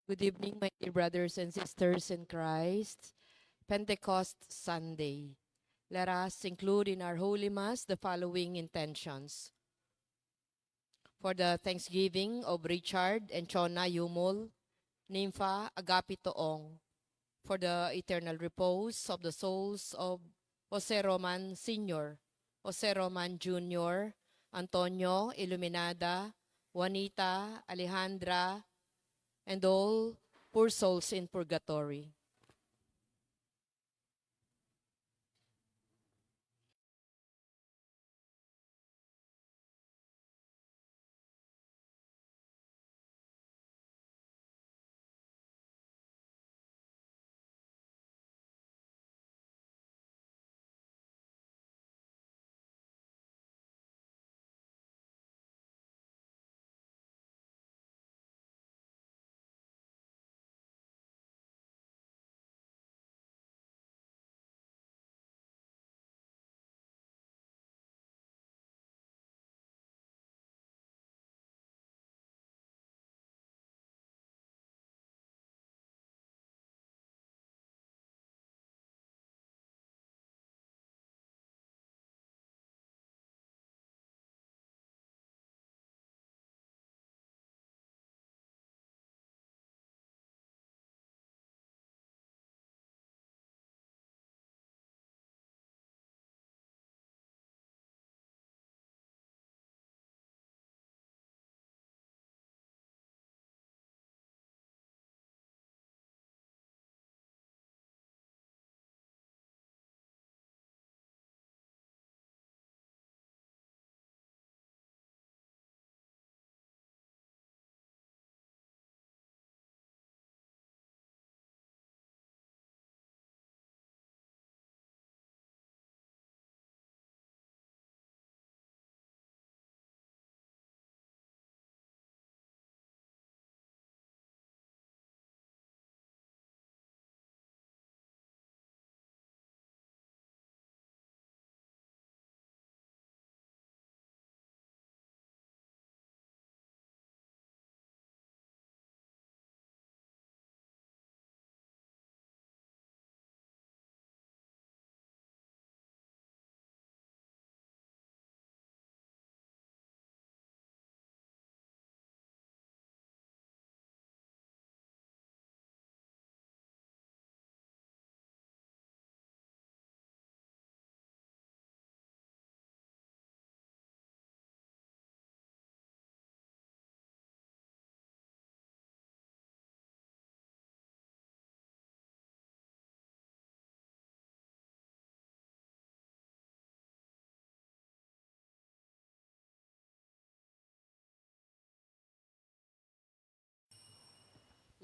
Good evening, my dear brothers and sisters in Christ. Pentecost Sunday. Let us include in our Holy Mass the following intentions. For the thanksgiving of Richard and Chona Yumol, Nympha Agapitoong. For the eternal repose of the souls of Jose Roman Sr., Jose Roman Jr., Antonio Iluminada, Juanita, Alejandra, and all poor souls in purgatory.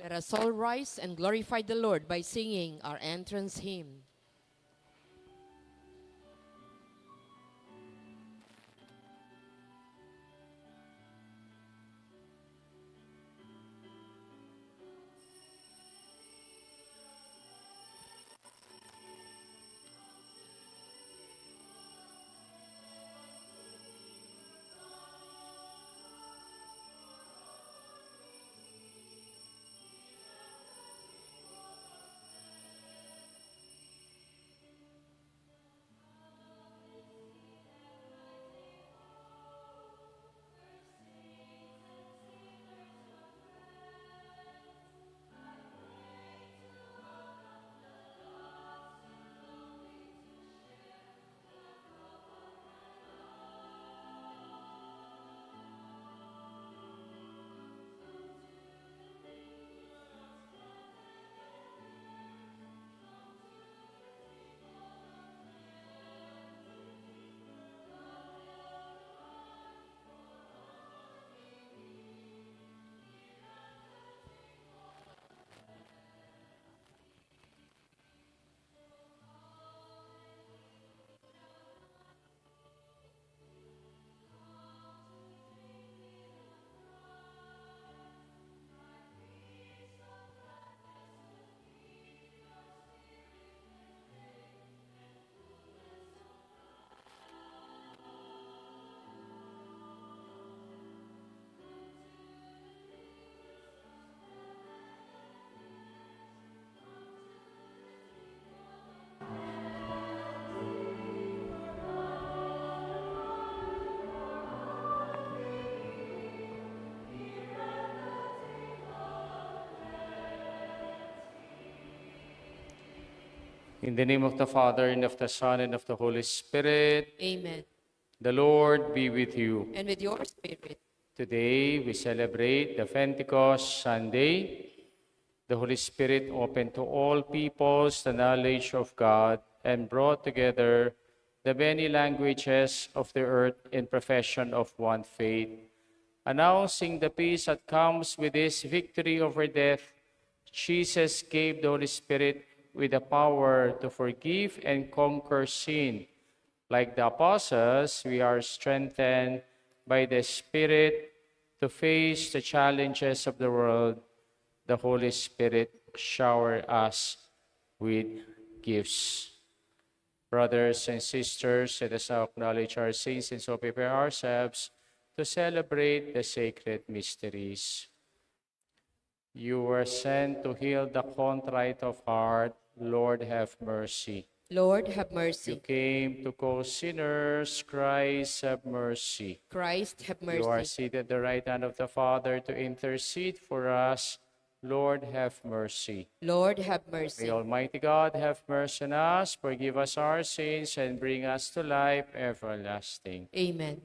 Let us all rise and glorify the Lord by singing our entrance hymn. In the name of the Father, and of the Son, and of the Holy Spirit, Amen. the Lord be with you. And with your spirit. Today, we celebrate the Pentecost Sunday. The Holy Spirit opened to all peoples the knowledge of God and brought together the many languages of the earth in profession of one faith. Announcing the peace that comes with his victory over death, Jesus gave the Holy Spirit with the power to forgive and conquer sin. Like the apostles, we are strengthened by the Spirit to face the challenges of the world. The Holy Spirit shower us with gifts. Brothers and sisters, let us now acknowledge our sins and so prepare ourselves to celebrate the sacred mysteries. You were sent to heal the contrite of heart. Lord, have mercy. Lord, have You mercy. came to call sinners. Christ, have mercy. Christ, have You are mercy. seated at the right hand of the Father to intercede for us. Lord, have mercy. Lord, have May mercy. Almighty God have mercy on us, forgive us our sins, and bring us to life everlasting. Amen.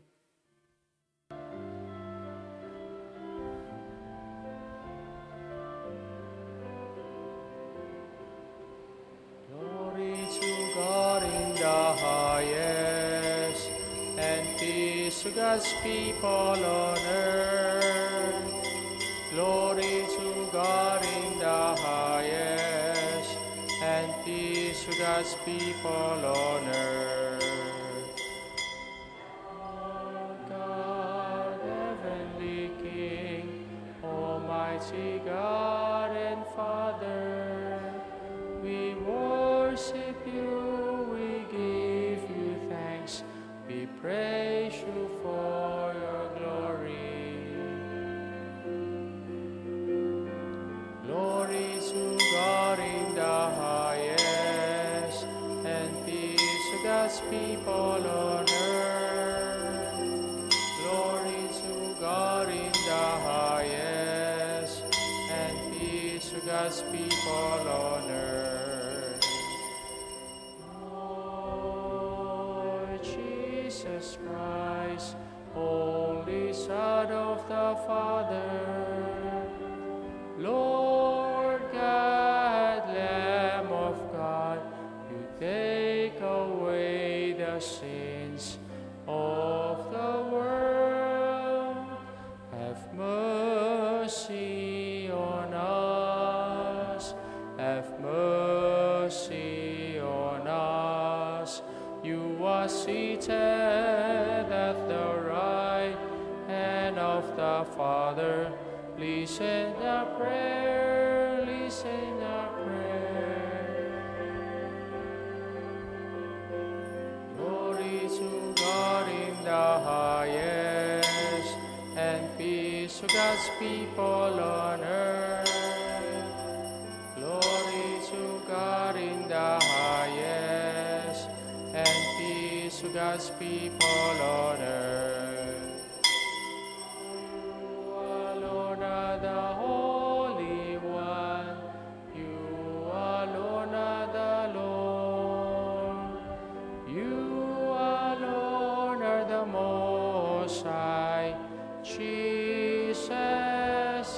Glory to God in the highest, and peace to God's people on earth. Glory to God in the highest, and peace to God's people on earth. Lord God, heavenly King, Almighty God and Father, we worship you, we give you thanks, we praise you for your glory. Glory to God in the highest, and peace to God's people on earth. Glory to God in the highest, and peace to God's people on earth. Lord Jesus Christ, only Son of the Father, Lord God, Lamb of God, you take away the sins of the world. Have mercy on us. Have mercy on us. You are seated at the right hand of the Father. Listen our prayer, listen our prayer. Glory to God in the highest, and peace to God's people on earth. Glory to God in the highest, and peace to God's people on earth. You alone are the Holy One, you alone are the Lord, you alone are the Most High, Jesus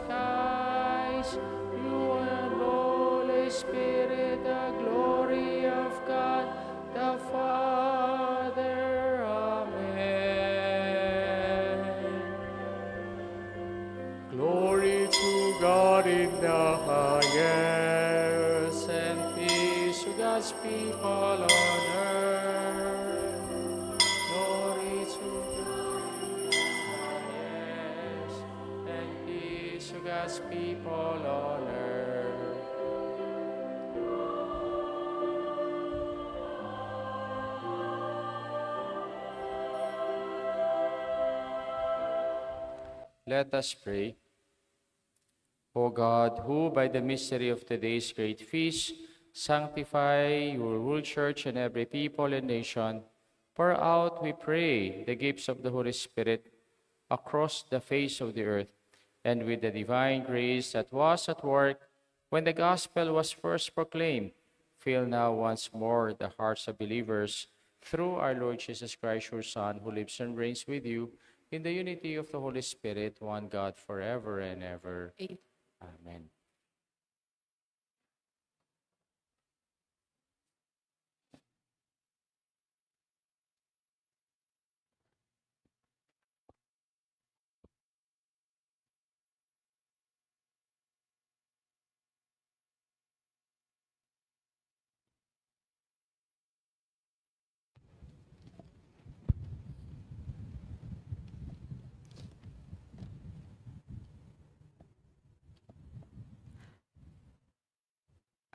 Christ, you and Holy Spirit, the glory of God, the Father. Amen. Glory to God in the highest, and peace to God's people on earth. Glory to God in the highest, and peace to God's people on earth. Let us pray. O God, who by the mystery of today's great feast sanctify your whole church and every people and nation, pour out, we pray, the gifts of the Holy Spirit across the face of the earth, and with the divine grace that was at work when the gospel was first proclaimed, Fill now once more the hearts of believers through our Lord Jesus Christ, your Son, who lives and reigns with you in the unity of the Holy Spirit, one God, forever and ever. Amen. Amen.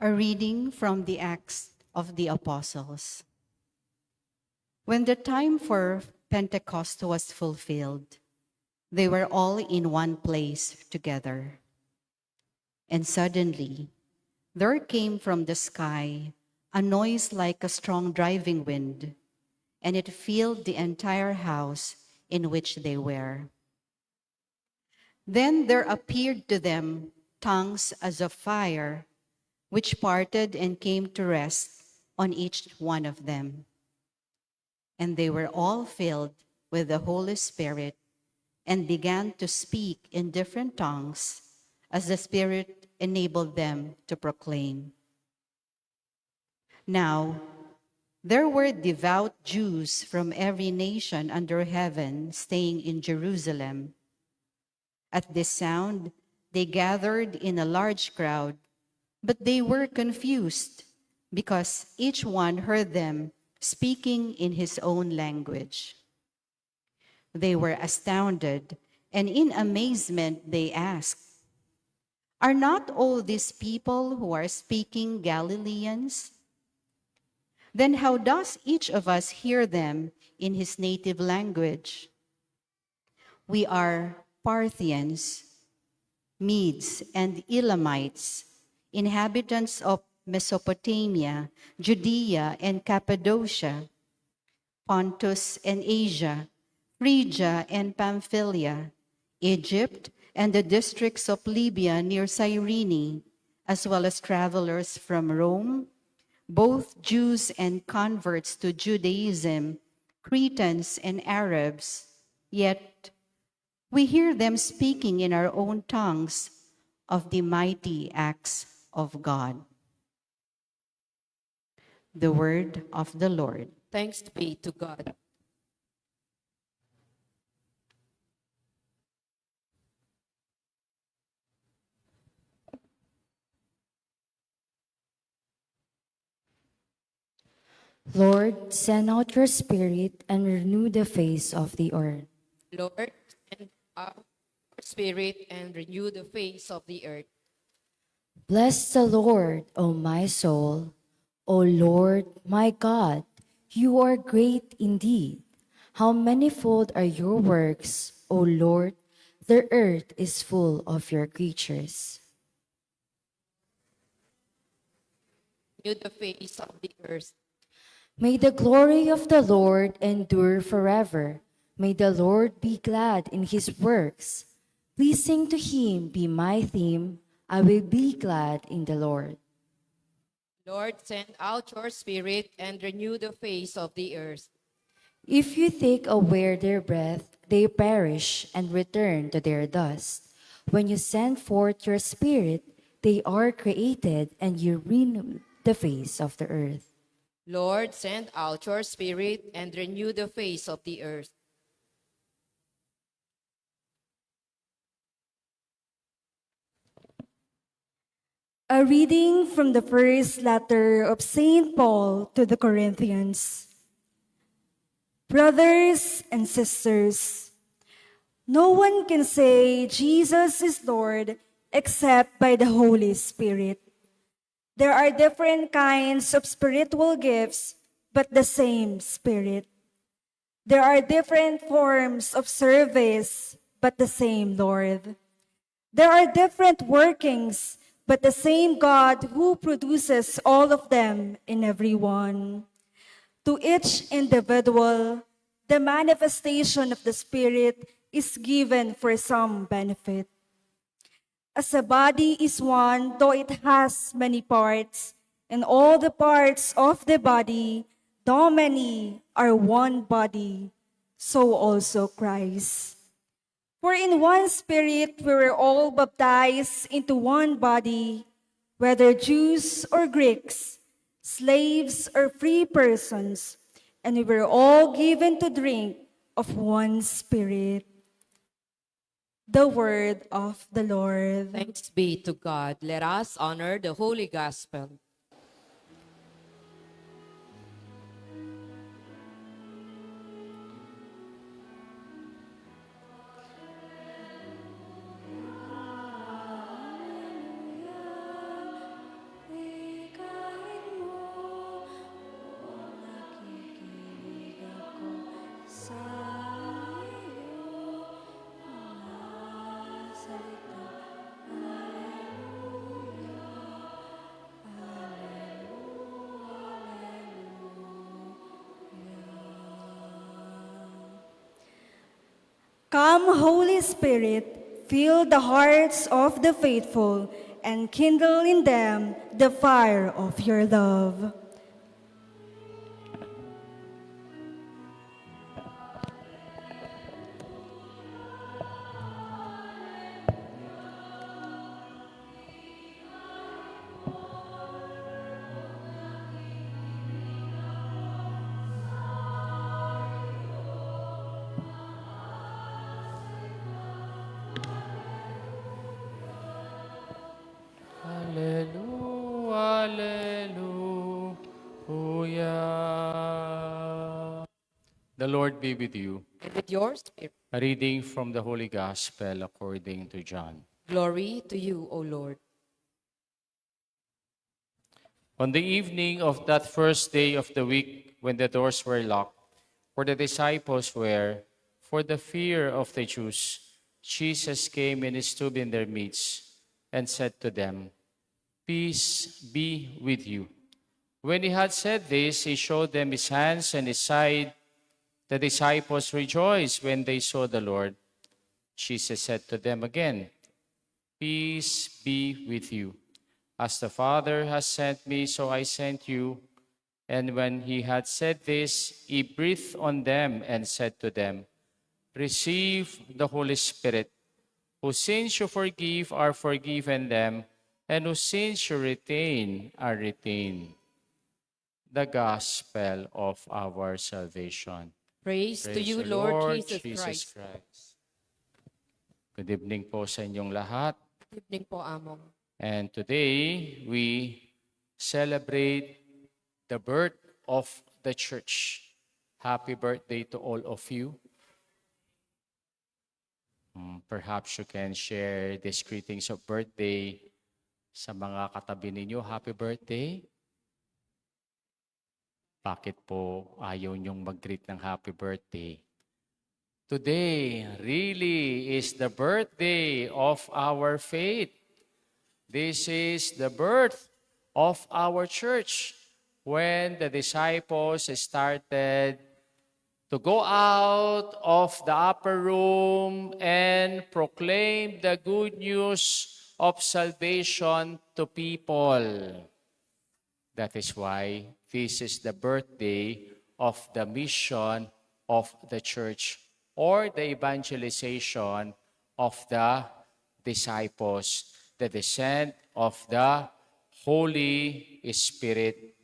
A reading from the Acts of the Apostles. When the time for Pentecost was fulfilled, they were all in one place together. And suddenly, there came from the sky a noise like a strong driving wind, and it filled the entire house in which they were. Then there appeared to them tongues as of fire, which parted and came to rest on each one of them. And they were all filled with the Holy Spirit and began to speak in different tongues as the Spirit enabled them to proclaim. Now, there were devout Jews from every nation under heaven staying in Jerusalem. At this sound, they gathered in a large crowd, but they were confused because each one heard them speaking in his own language. They were astounded, and in amazement they asked, "Are not all these people who are speaking Galileans? Then how does each of us hear them in his native language? We are Parthians, Medes, and Elamites, inhabitants of Mesopotamia, Judea and Cappadocia, Pontus and Asia, Phrygia and Pamphylia, Egypt and the districts of Libya near Cyrene, as well as travelers from Rome, both Jews and converts to Judaism, Cretans and Arabs. Yet we hear them speaking in our own tongues of the mighty acts of God." The word of the Lord. Thanks be to God. Lord, send out your Spirit and renew the face of the earth. Lord, send out your Spirit and renew the face of the earth. Bless the Lord, O my soul. O Lord, my God, you are great indeed. How manifold are your works, O Lord. The earth is full of your creatures. Renew the face of the earth. May the glory of the Lord endure forever. May the Lord be glad in his works. Pleasing to him be my theme. I will be glad in the Lord. Lord, send out your Spirit and renew the face of the earth. If you take away their breath, they perish and return to their dust. When you send forth your Spirit, they are created and you renew the face of the earth. Lord, send out your Spirit and renew the face of the earth. A reading from the first letter of St. Paul to the Corinthians. Brothers and sisters, no one can say Jesus is Lord except by the Holy Spirit. There are different kinds of spiritual gifts, but the same Spirit. There are different forms of service, but the same Lord. There are different workings, but the same God who produces all of them in everyone. To each individual, the manifestation of the Spirit is given for some benefit. As a body is one, though it has many parts, and all the parts of the body, though many, are one body, so also Christ. For in one Spirit we were all baptized into one body, whether Jews or Greeks, slaves or free persons, and we were all given to drink of one Spirit. The word of the Lord. Thanks be to God. Let us honor the Holy Gospel. Come, Holy Spirit, fill the hearts of the faithful and kindle in them the fire of your love. Hallelujah, hallelujah. The Lord be with you. And with your spirit, A reading from the Holy Gospel according to John. glory to you, O Lord. On the evening of that first day of the week, when the doors were locked, where the disciples were, for the fear of the Jews, Jesus came and stood in their midst and said to them, "Peace be with you." When he had said this, he showed them his hands and his side. The disciples rejoiced when they saw the Lord. Jesus said to them again, "Peace be with you. As the Father has sent me, so I sent you." And when he had said this, he breathed on them and said to them, "Receive the Holy Spirit. Whose sins you forgive are forgiven them, and whose sins you retain are retained." The Gospel of our salvation. Praise to Praise you, the Lord Lord Jesus Jesus Christ. Christ. Good evening po sa inyong lahat. Good evening po, Among. And today, we celebrate the birth of the church. Happy birthday to all of you. Perhaps you can share these greetings of birthday sa mga katabi ninyo. Happy birthday. Bakit po ayaw niyong mag-greet ng happy birthday? Today really is the birthday of our faith. This is the birth of our church. When the disciples started to go out of the upper room and proclaim the good news of salvation to people. That is why this is the birthday of the mission of the church or the evangelization of the disciples, the descent of the Holy Spirit,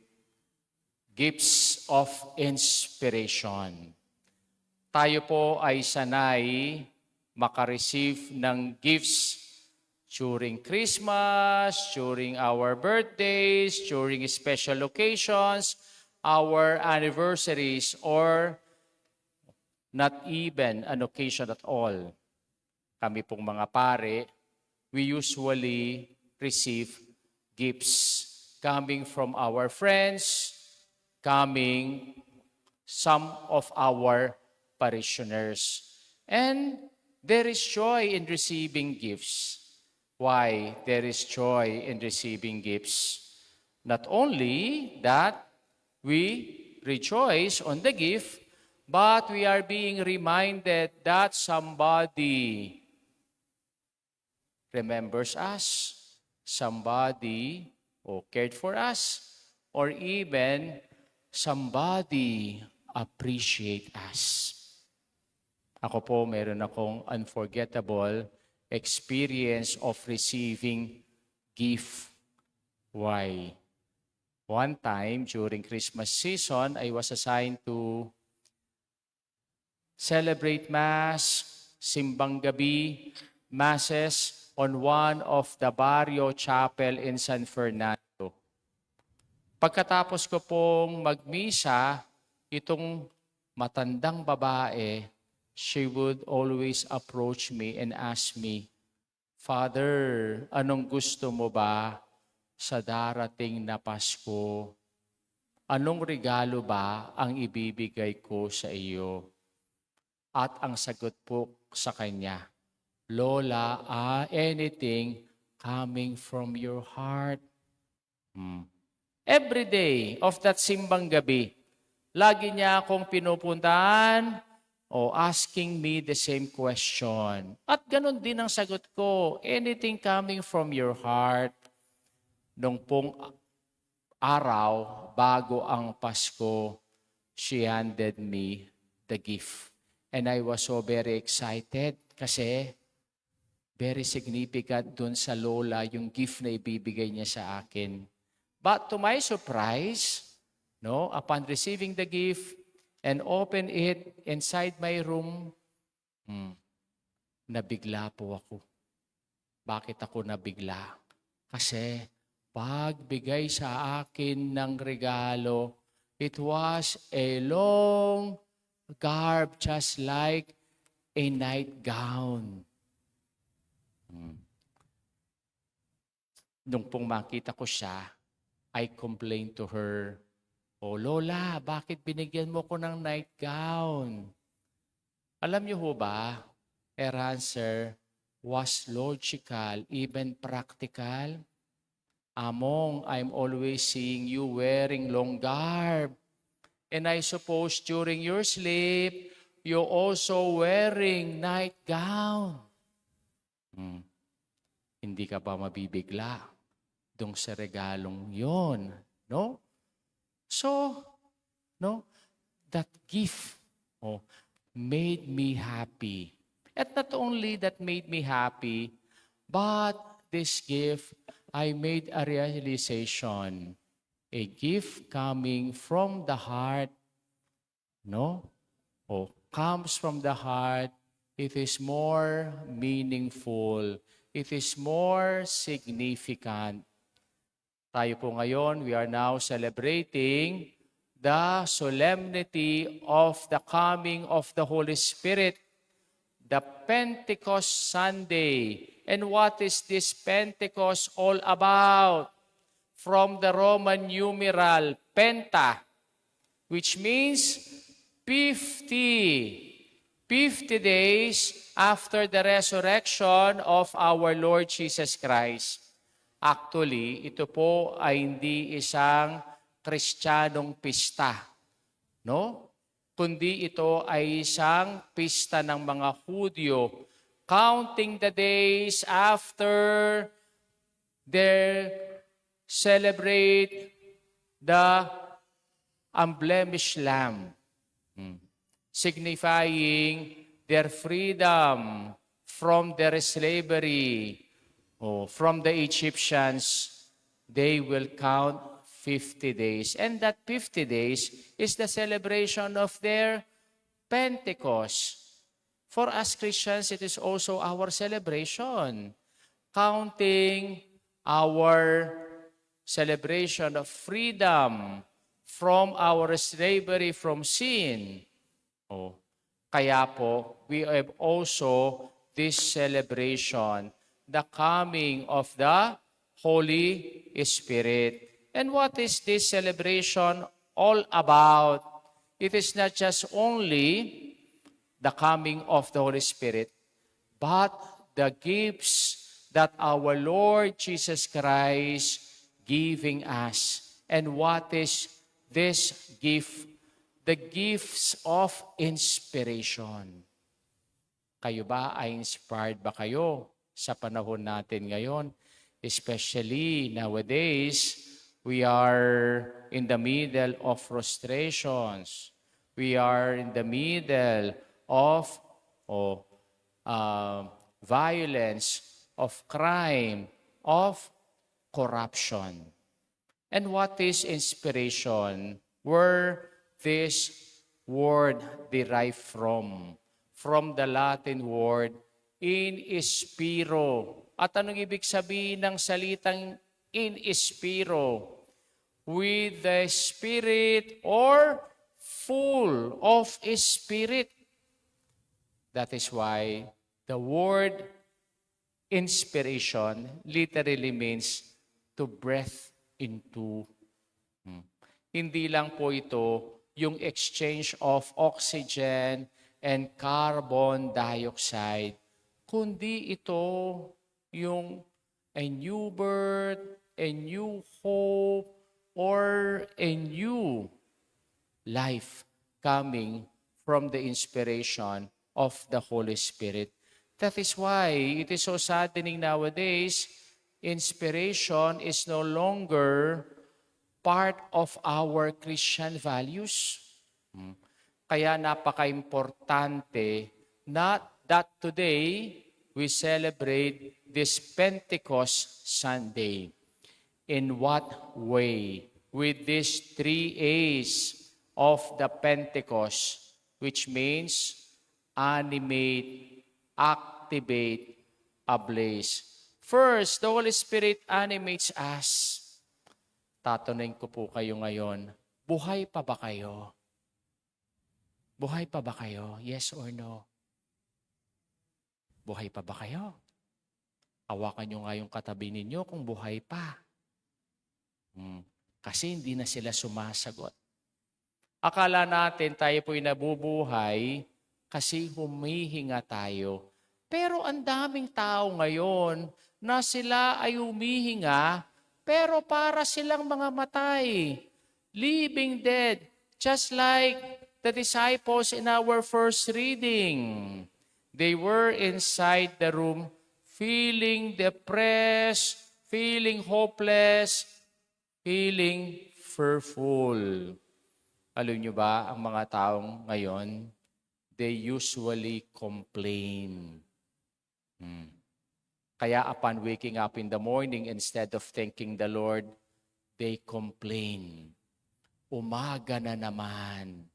gifts of inspiration. Tayo po ay sanay makareceive ng gifts during Christmas, during our birthdays, during special occasions, our anniversaries, or not even an occasion at all. Kami pong mga pare, we usually receive gifts coming from our friends, coming some of our parishioners. And there is joy in receiving gifts. Why there is joy in receiving gifts? Not only that we rejoice on the gift, but we are being reminded that somebody remembers us, somebody cared for us, or even somebody appreciate us. Ako po, meron akong unforgettable experience of receiving gift. Why? One time, during Christmas season, I was assigned to celebrate Mass, simbang gabi, Masses on one of the Barrio Chapel in San Fernando. Pagkatapos ko pong magmisa, itong matandang babae, she would always approach me and ask me, "Father, anong gusto mo ba sa darating na Pasko? Anong regalo ba ang ibibigay ko sa iyo?" At ang sagot po sa kanya, "Lola, anything coming from your heart." Every day of that simbang gabi, lagi niya akong pinupuntahan o asking me the same question. At ganun din ang sagot ko, anything coming from your heart. Nung pong araw, bago ang Pasko, she handed me the gift. And I was so very excited kasi very significant dun sa lola yung gift na ibibigay niya sa akin. But to my surprise, upon receiving the gift and open it inside my room, nabigla po ako. Bakit ako nabigla? Kasi pagbigay sa akin ng regalo, it was a long garb just like a nightgown. Nung pong makita ko siya, I complained to her, "Oh Lola, bakit binigyan mo ko ng nightgown?" Alam niyo ho ba, her answer was logical, even practical. "Among, I'm always seeing you wearing long garb. And I suppose during your sleep, you're also wearing nightgown." Hindi ka ba mabibigla dong sa regalong yon, no? So, that gift made me happy. And not only that made me happy, but this gift, I made a realization. A gift coming from the heart, comes from the heart, it is more meaningful. It is more significant. Tayo po ngayon, we are now celebrating the solemnity of the coming of the Holy Spirit, the Pentecost Sunday. And what is this Pentecost all about? From the Roman numeral penta, which means 50 days after the resurrection of our Lord Jesus Christ. Actually, ito po ay hindi isang Kristiyanong pista, kundi ito ay isang pista ng mga Hudyo, counting the days after their celebrate the unblemished Lamb, signifying their freedom from their slavery, from the Egyptians. They will count 50 days. And that 50 days is the celebration of their Pentecost. For us Christians, it is also our celebration, counting our celebration of freedom from our slavery from sin. Kaya po, we have also this celebration, the coming of the Holy Spirit. And what is this celebration all about? It is not just only the coming of the Holy Spirit, but the gifts that our Lord Jesus Christ giving us. And what is this gift? The gifts of inspiration. Kayo ba ay inspired ba kayo sa panahon natin ngayon? Especially nowadays, We are in the middle of frustrations. We are in the middle of oh, violence, of crime, of corruption. And what is inspiration? Where this word derived from? From the Latin word in spiro. At anong ibig sabihin ng salitang in spiro? With the Spirit or full of Spirit. That is why the word inspiration literally means to breathe into. Hindi lang po ito yung exchange of oxygen and carbon dioxide, kundi ito yung a new birth, a new hope, or a new life coming from the inspiration of the Holy Spirit. That is why it is so saddening nowadays, inspiration is no longer part of our Christian values. Kaya napaka-importante that today we celebrate this Pentecost Sunday. In what way? With these 3 A's of the Pentecost, which means animate, activate, ablaze. First, the Holy Spirit animates us. Tatanungin ko po kayo ngayon, buhay pa ba kayo? Buhay pa ba kayo? Yes or no? Buhay pa ba kayo? Hawakan nyo nga yung katabi ninyo kung buhay pa. Kasi hindi na sila sumasagot. Akala natin tayo po'y nabubuhay kasi humihinga tayo. Pero ang daming tao ngayon na sila ay humihinga, pero para silang mga matay, living dead, just like the disciples in our first reading. They were inside the room feeling depressed, feeling hopeless, feeling fearful. Alam nyo ba, ang mga taong ngayon, they usually complain. Kaya upon waking up in the morning, instead of thanking the Lord, they complain. Umaga na naman.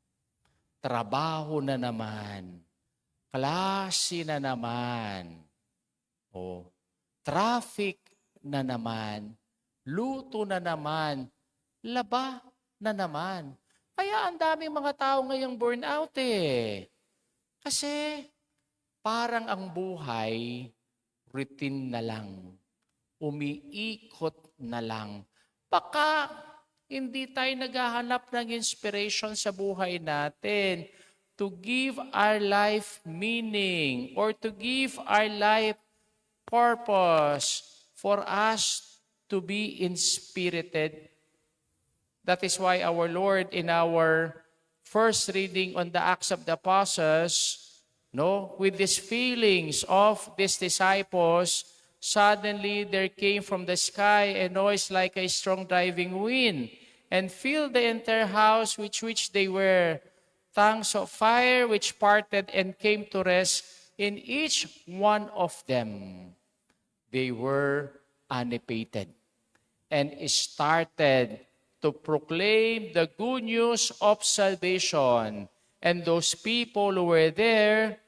Trabaho na naman. Klase na naman. Traffic na naman. Luto na naman. Laba na naman. Kaya ang daming mga tao ngayong burnout Kasi parang ang buhay, routine na lang. Umiikot na lang. Baka hindi tayo naghahanap ng inspiration sa buhay natin to give our life meaning or to give our life purpose for us to be inspirited. That is why our Lord in our first reading on the Acts of the Apostles, with these feelings of these disciples, suddenly there came from the sky a noise like a strong driving wind and filled the entire house with which they were. Tongues of fire which parted and came to rest in each one of them. They were animated and started to proclaim the good news of salvation. And those people who were there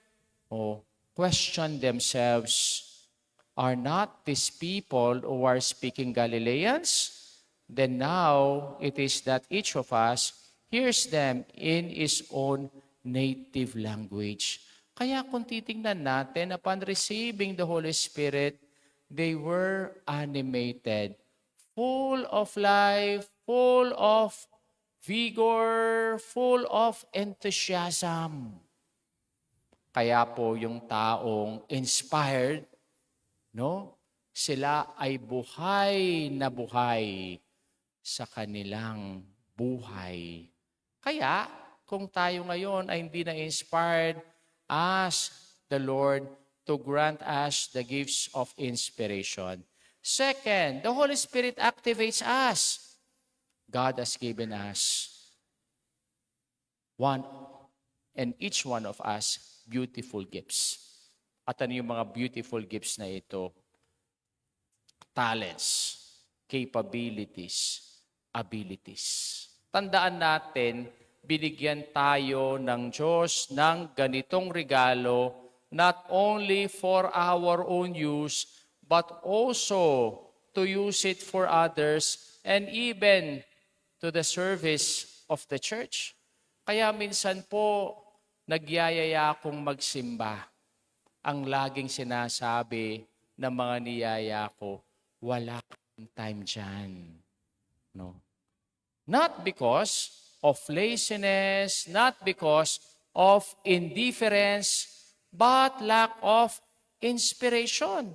questioned themselves, are not these people who are speaking Galileans? Then now it is that each of us hears them in his own native language. Kaya kung titingnan natin, upon receiving the Holy Spirit, they were animated, full of life, full of vigor, full of enthusiasm. Kaya po yung taong inspired, sila ay buhay na buhay sa kanilang buhay. Kaya, kung tayo ngayon ay hindi na-inspired, ask the Lord to grant us the gifts of inspiration. Second, the Holy Spirit activates us. God has given us one and each one of us beautiful gifts. At ano yung mga beautiful gifts na ito? Talents, capabilities, abilities. Tandaan natin, binigyan tayo ng Diyos ng ganitong regalo, not only for our own use, but also to use it for others and even to the service of the church. Kaya minsan po, nagyayaya akong magsimba. Ang laging sinasabi ng mga niyaya ko, wala kang time dyan. No? Not because of laziness, not because of indifference, but lack of inspiration.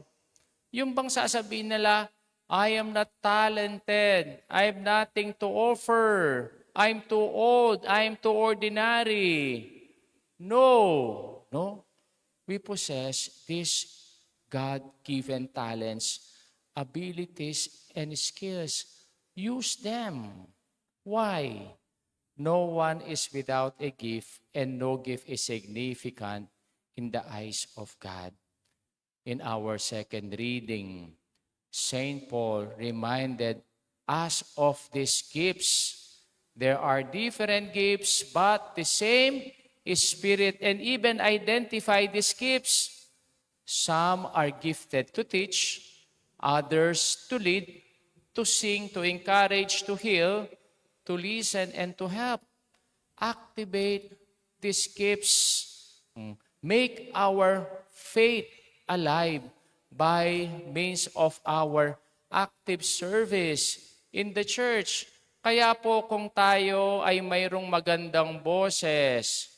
Yung bang sasabihin nila, I am not talented, I have nothing to offer, I'm too old, I'm too ordinary. No, no. We possess these God-given talents, abilities, and skills. Use them. Why? No one is without a gift, and no gift is significant in the eyes of God. In our second reading, St. Paul reminded us of these gifts. There are different gifts, but the same Spirit, and even identify these gifts. Some are gifted to teach, others to lead, to sing, to encourage, to heal, to listen, and to help. Activate these gifts. Make our faith alive by means of our active service in the church. Kaya po kung tayo ay mayroong magandang boses,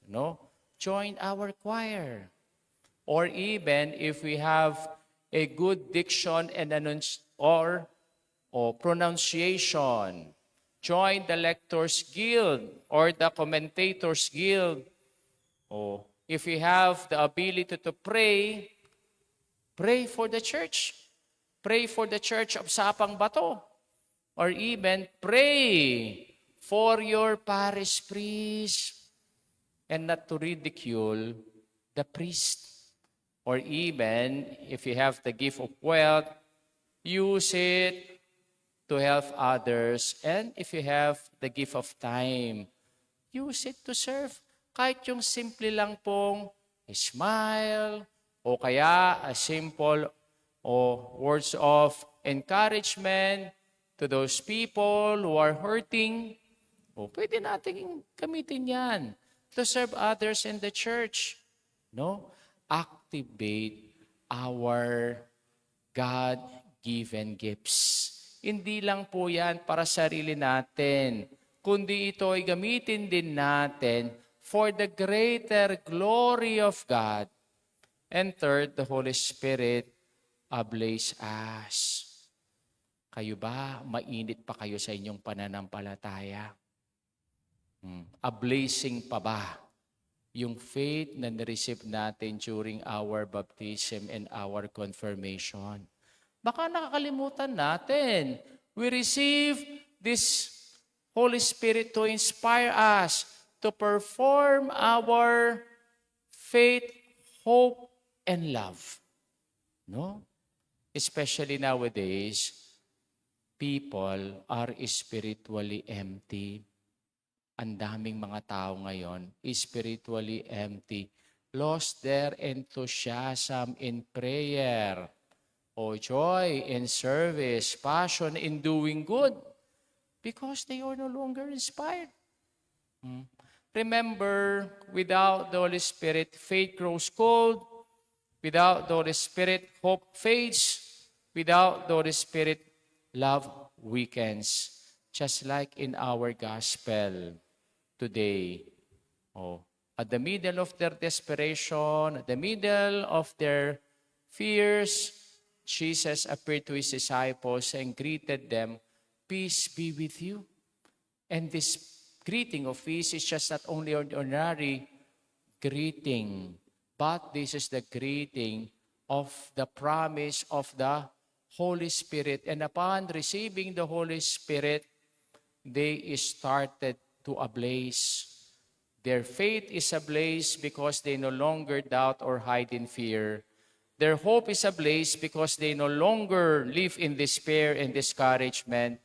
no? Join our choir. Or even if we have a good diction and or pronunciation, join the Lectors Guild or the Commentators Guild. Or if we have the ability to pray, pray for the church. Pray for the church of Sapang Bato. Or even pray for your parish priest. And not to ridicule the priest. Or even, if you have the gift of wealth, use it to help others. And if you have the gift of time, use it to serve. Kahit yung simple lang pong smile, o kaya a simple words of encouragement to those people who are hurting, pwede natin gamitin yan to serve others in the church. No? Activate our God-given gifts. Hindi lang po yan para sarili natin, kundi ito ay gamitin din natin for the greater glory of God. And third, the Holy Spirit ablaze us. Kayo ba, mainit pa kayo sa inyong pananampalataya? Ablazing pa ba yung faith na na-receive natin during our baptism and our confirmation? Baka nakakalimutan natin. We receive this Holy Spirit to inspire us to perform our faith, hope, and love. No? Especially nowadays, people are spiritually empty. Ang daming mga tao ngayon, spiritually empty, lost their enthusiasm in prayer, joy in service, passion in doing good, because they are no longer inspired. Remember, without the Holy Spirit, faith grows cold. Without the Holy Spirit, hope fades. Without the Holy Spirit, love weakens. Just like in our gospel today. At the middle of their desperation, at the middle of their fears, Jesus appeared to his disciples and greeted them, "Peace be with you." And this greeting of peace is just not only an ordinary greeting, but this is the greeting of the promise of the Holy Spirit. And upon receiving the Holy Spirit, they started to ablaze. Their faith is ablaze because they no longer doubt or hide in fear. Their hope is ablaze because they no longer live in despair and discouragement.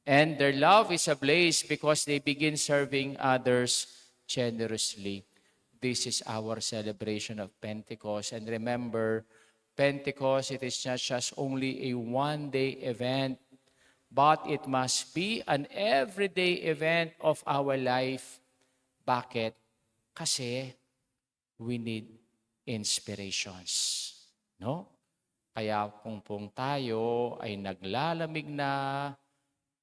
And their love is ablaze because they begin serving others generously. This is our celebration of Pentecost. And remember, Pentecost, it is not just only a one-day event, but it must be an everyday event of our life. Bakit? Kasi we need inspirations. No? Kaya kung tayo ay naglalamig na,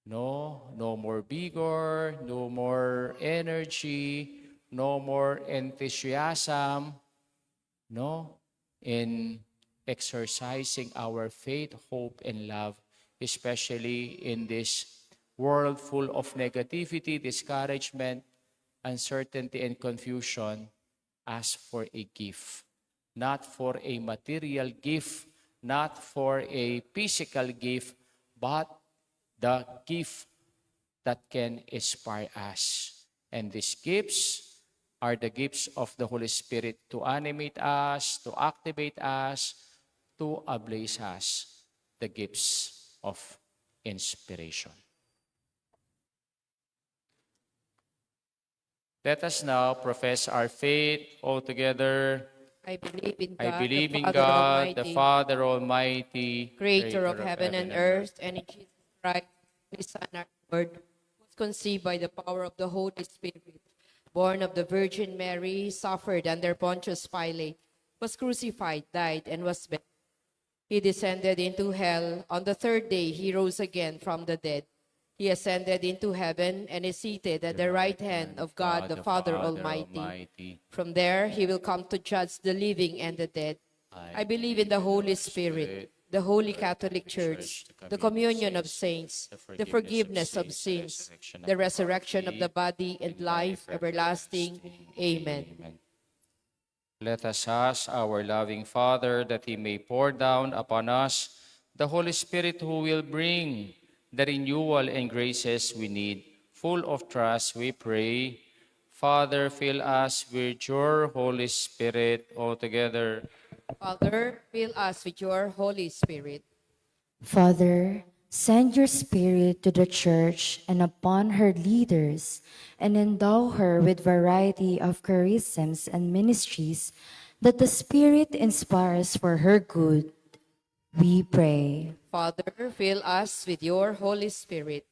no more vigor, no more energy, no more enthusiasm, no, in exercising our faith, hope, and love, especially in this world full of negativity, discouragement, uncertainty, and confusion. Ask for a gift, not for a material gift, not for a physical gift, but the gift that can inspire us. And these gifts are the gifts of the Holy Spirit to animate us, to activate us, to ablaze us, the gifts of inspiration. Let us now profess our faith all together. I believe in I God, believe the in Father God, Almighty, the Father Almighty, creator of heaven and earth, and in Jesus Christ, His Son, our Lord, who was conceived by the power of the Holy Spirit, born of the Virgin Mary, suffered under Pontius Pilate, was crucified, died, and was buried. He descended into hell. On the third day, he rose again from the dead. He ascended into heaven and is seated at the right hand of God, the Father Almighty. From there, he will come to judge the living and the dead. I believe in the Holy Spirit, the Holy Catholic Church, the communion of saints, the forgiveness of sins, the resurrection of the body, and life everlasting. Amen. Let us ask our loving Father that He may pour down upon us the Holy Spirit who will bring the renewal and graces we need. Full of trust, we pray. Father, fill us with your Holy Spirit altogether. Father, fill us with your Holy Spirit. Father, send your Spirit to the Church and upon her leaders, and endow her with variety of charisms and ministries that the Spirit inspires for her good. We pray. Father, fill us with your Holy Spirit.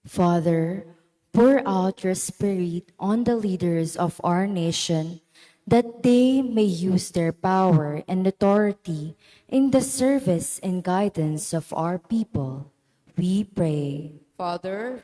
Father, pour out your Spirit on the leaders of our nation, that they may use their power and authority in the service and guidance of our people. We pray. Father,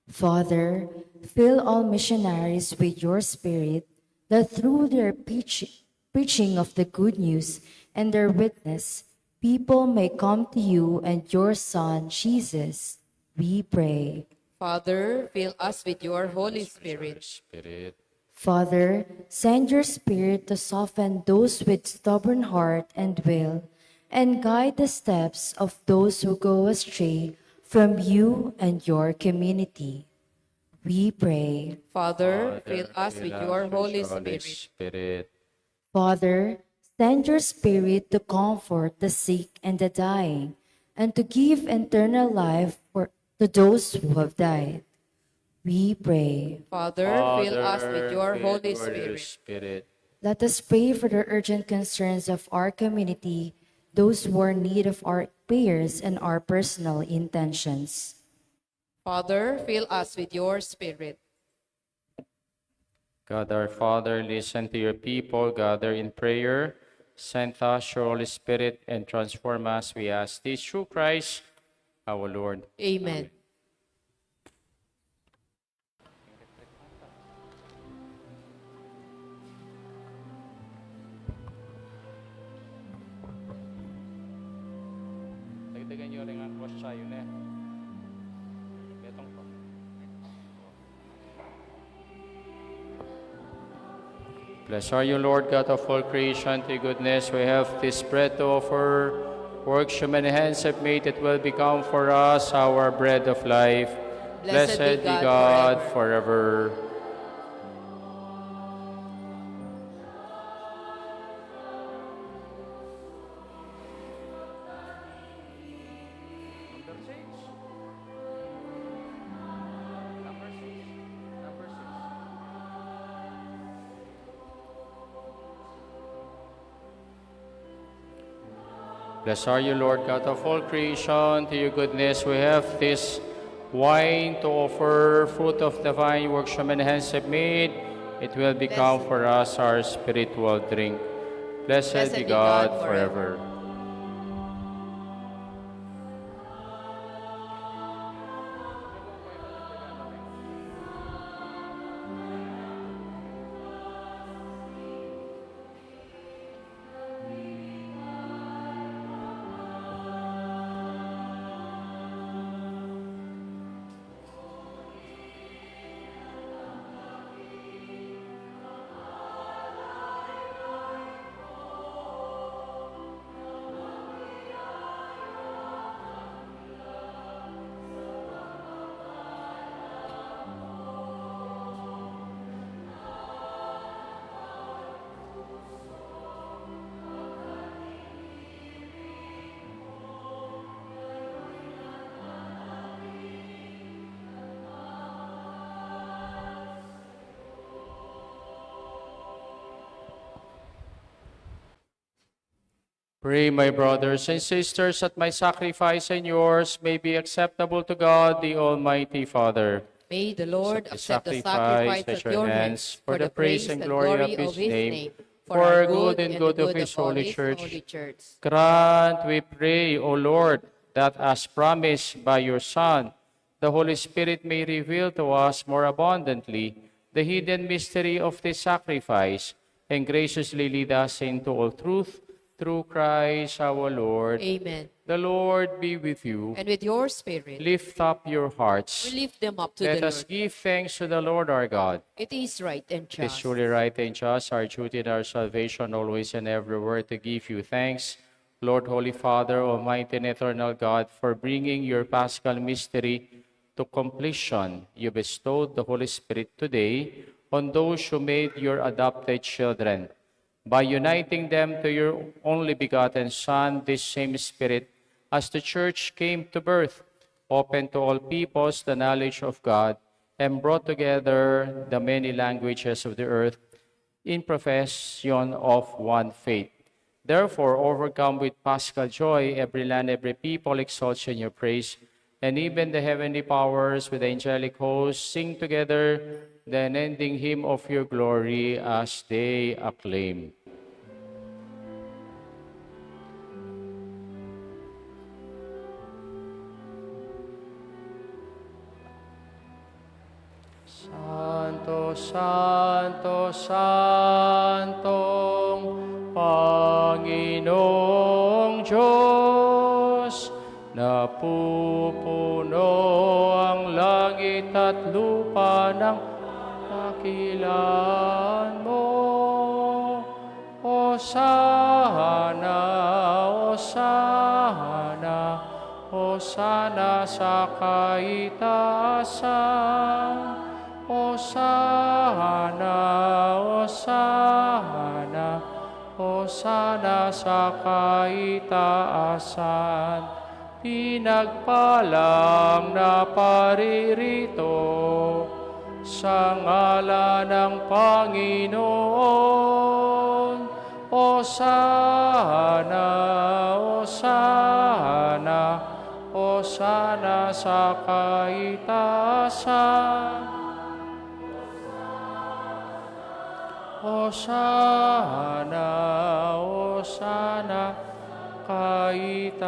Father, fill all missionaries with your Spirit, that through their preaching of the good news and their witness, people may come to you and your Son, Jesus. We pray. Father, fill us with your Holy Spirit. Father, send your Spirit to soften those with stubborn heart and will, and guide the steps of those who go astray from you and your community. We pray. Father, fill us with your Holy Spirit. Father, send your Spirit to comfort the sick and the dying, and to give eternal life to those who have died. We pray. Father, fill us with your Holy Spirit. Let us pray for the urgent concerns of our community, those who are in need of our prayers and our personal intentions. Father, fill us with your Spirit. God our Father, listen to your people, gather in prayer. Send us your Holy Spirit and transform us, we ask this through Christ our Lord. Amen. Dagdagan nyo rin ang cross tayo na. Betong to. Blessed are you, Lord God of all creation. To your goodness we have this bread to offer. Works human hands have made, it will become for us our bread of life. Blessed be God forever. Blessed are you, Lord God of all creation. To your goodness we have this wine to offer, fruit of the vine, works human hands have made. It will become for us our spiritual drink. Blessed be God forever. Pray, my brothers and sisters, that my sacrifice and yours may be acceptable to God, the Almighty Father. May the Lord The accept the sacrifice at your hands for the praise and glory of His name, for for our good and good of His holy church. Grant, we pray, O Lord, that as promised by your Son, the Holy Spirit may reveal to us more abundantly the hidden mystery of this sacrifice, and graciously lead us into all truth, through Christ our Lord. Amen. The Lord be with you. And with your spirit, Lift up your hearts. we lift them up to Let the us Lord. give thanks to the Lord our God. It is right and It is just. truly right and just, our duty and our salvation, always and everywhere, to give you thanks, Lord, Holy Father, Almighty and eternal God, for bringing your Paschal mystery to completion. You bestowed the Holy Spirit today on those who made your adopted children. By uniting them to your only begotten Son, this same Spirit, as the Church came to birth, opened to all peoples the knowledge of God, and brought together the many languages of the earth in profession of one faith. Therefore, overcome with Paschal joy, every land, every people exalts in your praise, and even the heavenly powers with the angelic hosts sing together the unending hymn of your glory as they acclaim. Santo, Santo, Santong Panginoong Diyos, napupuno ang langit at lupa ng dakilan mo. Hosana, Hosana, Hosana sa kaitaasan. Hosana, Hosana, Hosana sa kaitaasan. Pinagpalang na paririto sa ngalan ng Panginoon. Hosana, Hosana, Hosana sa kaitaasan. Hosana, Hosana, kaitaasan.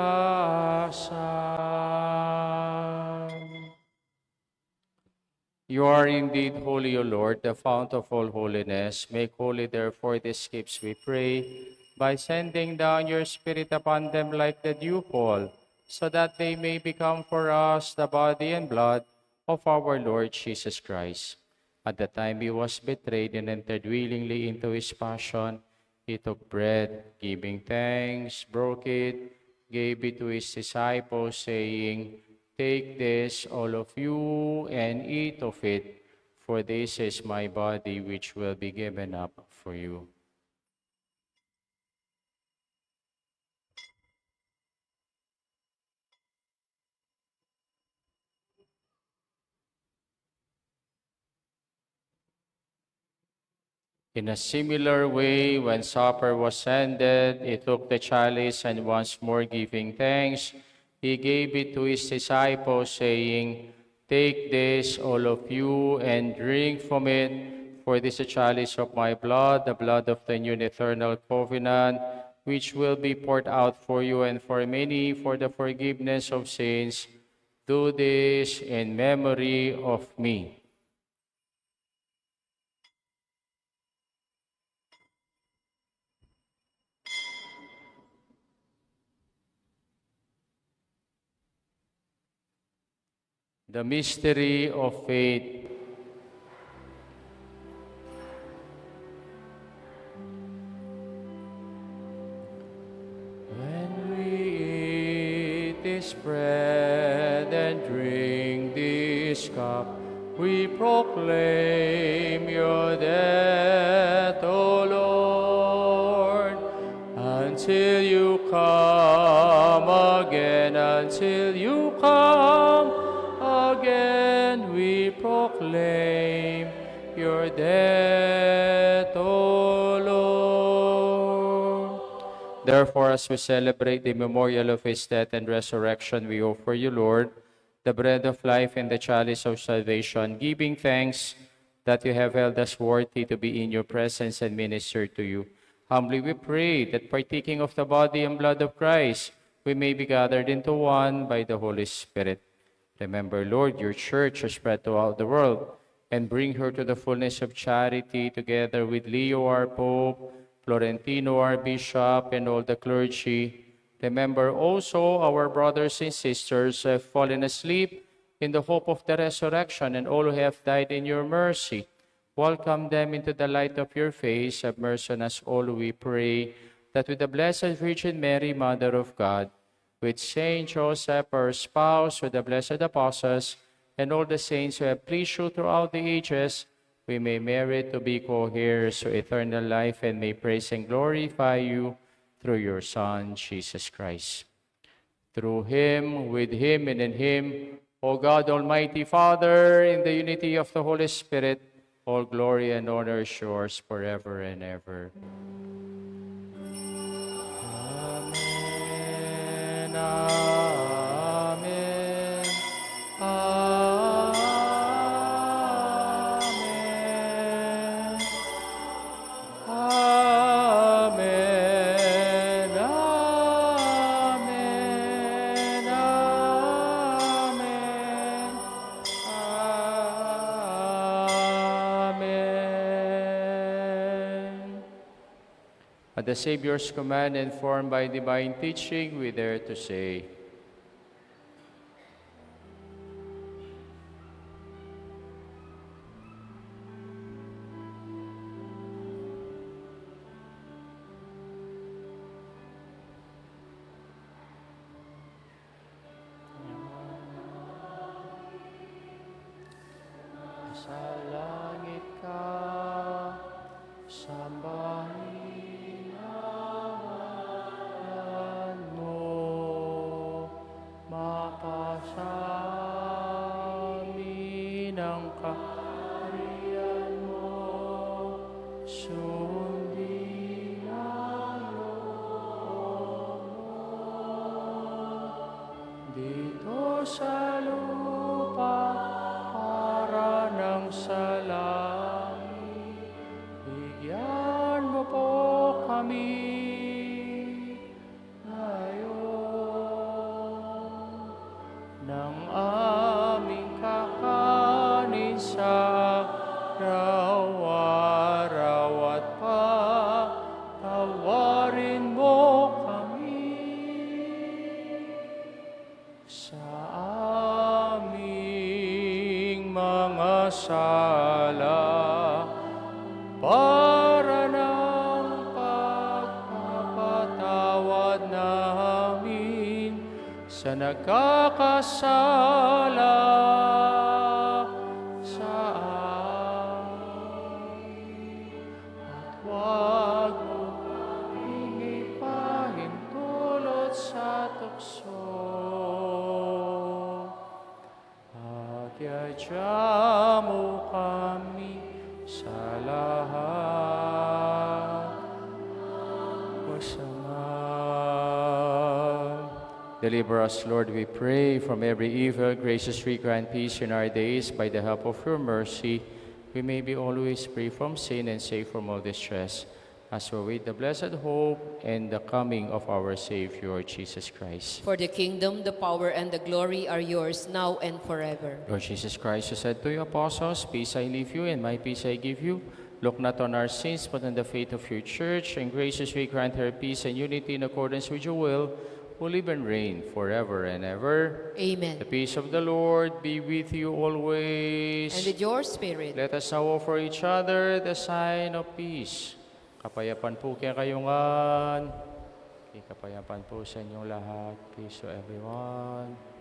You are indeed holy, O Lord, the fount of all holiness. Make holy, therefore, these gifts, we pray, by sending down your Spirit upon them like the dewfall, so that they may become for us the body and blood of our Lord Jesus Christ. At the time he was betrayed and entered willingly into his passion, he took bread, giving thanks, broke it, gave it to his disciples, saying, "Take this, all of you, and eat of it, for this is my body, which will be given up for you." In a similar way, when supper was ended, he took the chalice, and once more giving thanks, he gave it to his disciples, saying, "Take this, all of you, and drink from it, for this is the chalice of my blood, the blood of the new and eternal covenant, which will be poured out for you and for many for the forgiveness of sins. Do this in memory of me." The mystery of faith. When we eat this bread and drink this cup, we proclaim your death, O Lord, until you come again, until you come again, we proclaim your death, O Lord. Therefore, as we celebrate the memorial of his death and resurrection, we offer you, Lord, the bread of life and the chalice of salvation, giving thanks that you have held us worthy to be in your presence and minister to you. Humbly we pray that partaking of the body and blood of Christ, we may be gathered into one by the Holy Spirit. Remember, Lord, your church has spread throughout the world, and bring her to the fullness of charity, together with Leo, our Pope, Florentino, our Bishop, and all the clergy. Remember also our brothers and sisters who have fallen asleep in the hope of the resurrection, and all who have died in your mercy. Welcome them into the light of your face. Have mercy on us all, we pray, that with the Blessed Virgin Mary, Mother of God, with Saint Joseph, our spouse, with the blessed apostles, and all the saints who have pleased you throughout the ages, we may merit to be co-heirs to eternal life, and may praise and glorify you through your Son, Jesus Christ. Through him, with him, and in him, O God, Almighty Father, in the unity of the Holy Spirit, all glory and honor is yours forever and ever. Amen. Amen. Amen. Amen. Amen. Amen. At the Savior's command, informed by divine teaching, we dare to say, sa langit ka, sambahin ang mo, mapasamin ang kaharian mo, sundin ang loob mo, dito sa lupa, para ng sa langit. Bigyan mo po kami ngayon ng aming kakanin sa araw-araw, at patawarin mo kami sa aming mga sala, para ng pagpapatawad namin sa nagkakasala sa amin. At huwag mo kaming ipahintulot sa tukso. Pagyadya mo kami sa lahat masama. Deliver us, Lord, we pray, from every evil. Graciously grant peace in our days. By the help of your mercy, we may be always free from sin and safe from all distress, as we await the blessed hope and the coming of our Savior, Jesus Christ. For the kingdom, the power, and the glory are yours now and forever. Lord Jesus Christ, you said to your apostles, peace I leave you and my peace I give you. Look not on our sins, but on the faith of your church, and graciously grant her peace and unity in accordance with your will, who live and reign forever and ever. Amen. The peace of the Lord be with you always. And with your spirit. Let us now offer each other the sign of peace. Kapayapaan po kaya kayungan. Kapayapaan po sa inyong lahat. Peace to everyone.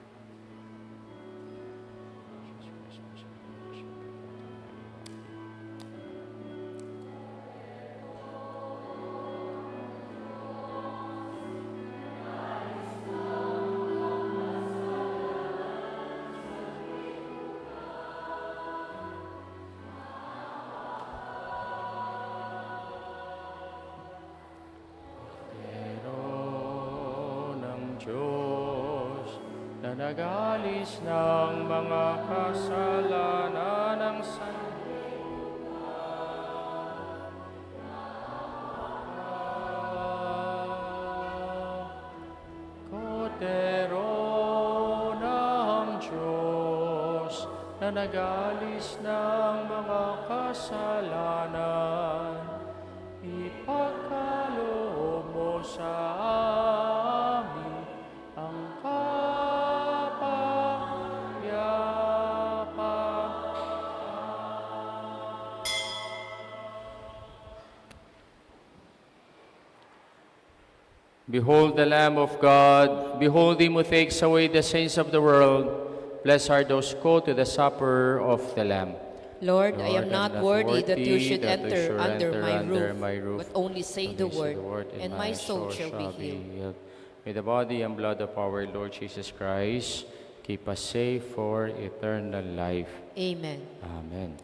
Diyos na nag-alis ng mga kasalanan ng Kordero ng Diyos na nag-alis ng mga kasalanan, ipagkaloob mo sa amin ang kapayapaan. Behold the Lamb of God. Behold him who takes away the sins of the world. Blessed are those who go to the supper of the Lamb. Lord, I am not worthy that you should that you enter should under enter my roof, but only say the word, and my soul shall be healed. May the body and blood of our Lord Jesus Christ keep us safe for eternal life. Amen. Amen.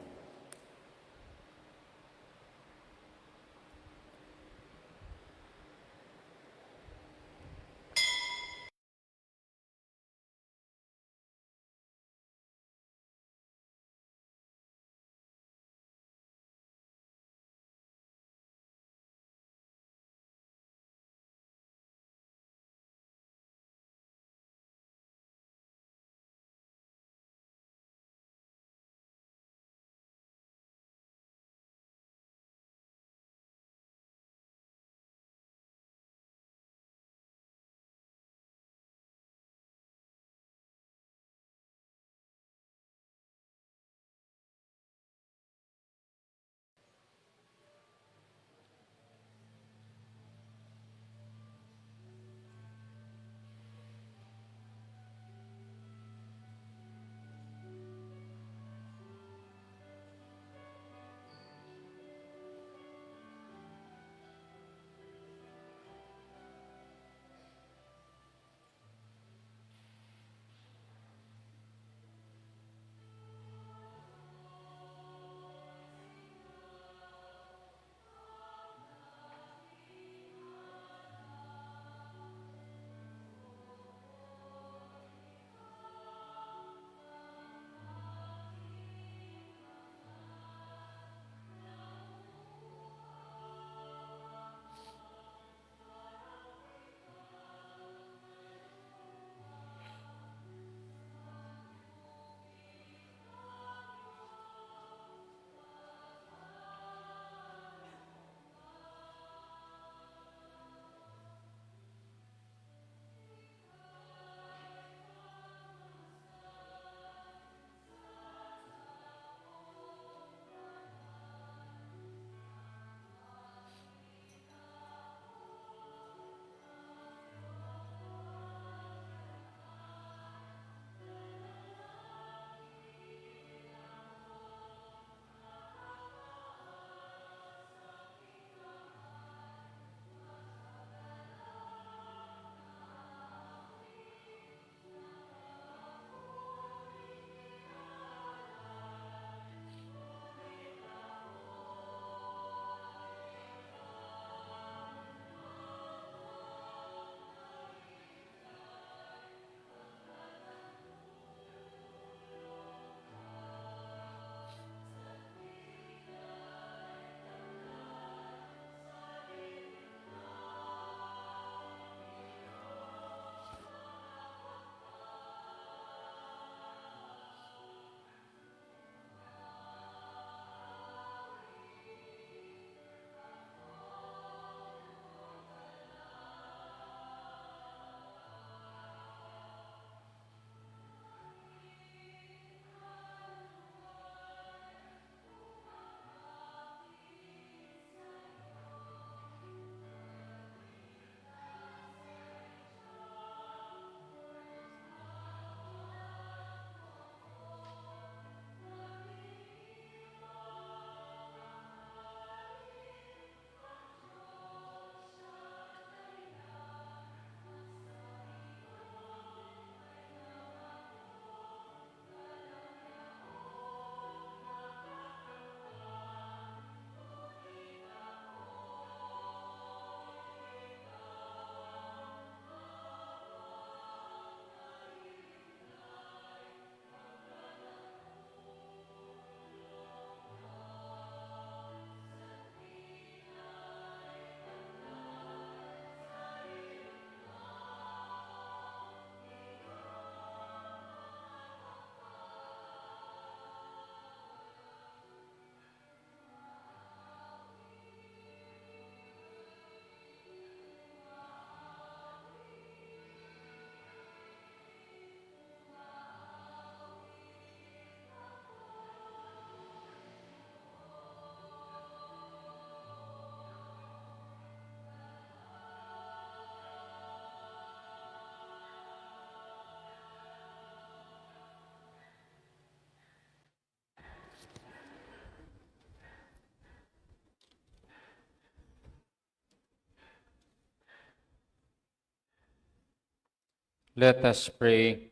Let us pray.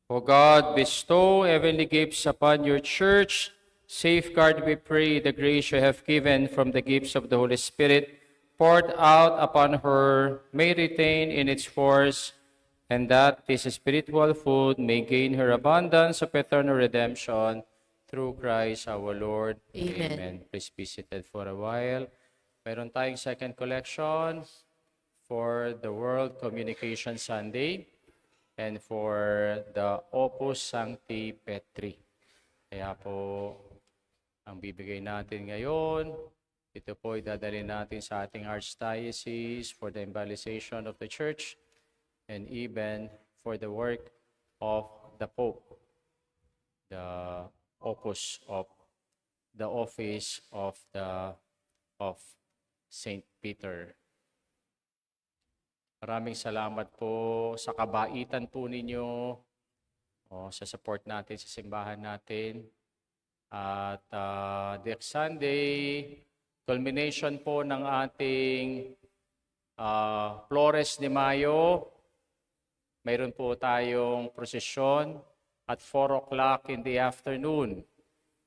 O God, bestow heavenly gifts upon your church. Safeguard, we pray, the grace you have given from the gifts of the Holy Spirit poured out upon her may retain in its force, and that this spiritual food may gain her abundance of eternal redemption through Christ our Lord. Amen. Please be seated for a while. Meron tayong second collection for the World Communication Sunday and for the Opus Sancti Petri. Kaya po, ang bibigay natin ngayon, ito po idadalhin natin sa ating Archdiocese for the embellishment of the Church and even for the work of the Pope, the Opus of the Office of Saint Peter. Maraming salamat po sa kabaitan po ninyo, sa support natin sa simbahan natin. At next Sunday, culmination po ng ating Flores de Mayo. Mayroon po tayong prosesyon at 4 o'clock in the afternoon.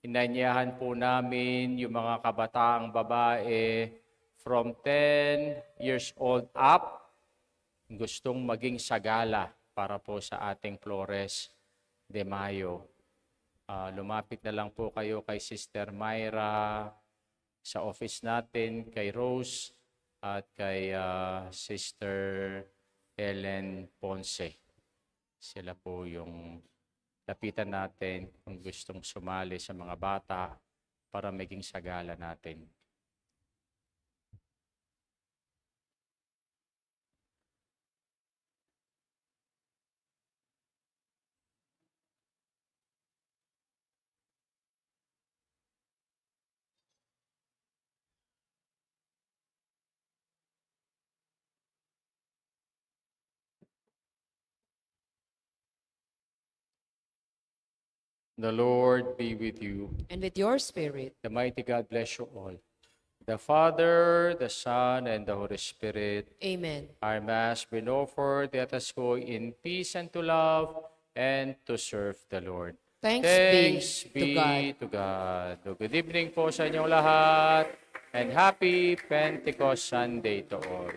Inanyahan po namin yung mga kabataang babae from 10 years old up, gustong maging sagala para po sa ating Flores de Mayo. Lumapit na lang po kayo kay Sister Myra sa office natin, kay Rose at kay Sister Ellen Ponce. Sila po yung lapitan natin kung gustong sumali sa mga bata para maging sagala natin. The Lord be with you. And with your spirit. The mighty God bless you all. The Father, the Son, and the Holy Spirit. Amen. Our Mass been offered. Let us go in peace and to love and to serve the Lord. Thanks be to God. Good evening po sa inyong lahat and happy Pentecost Sunday to all.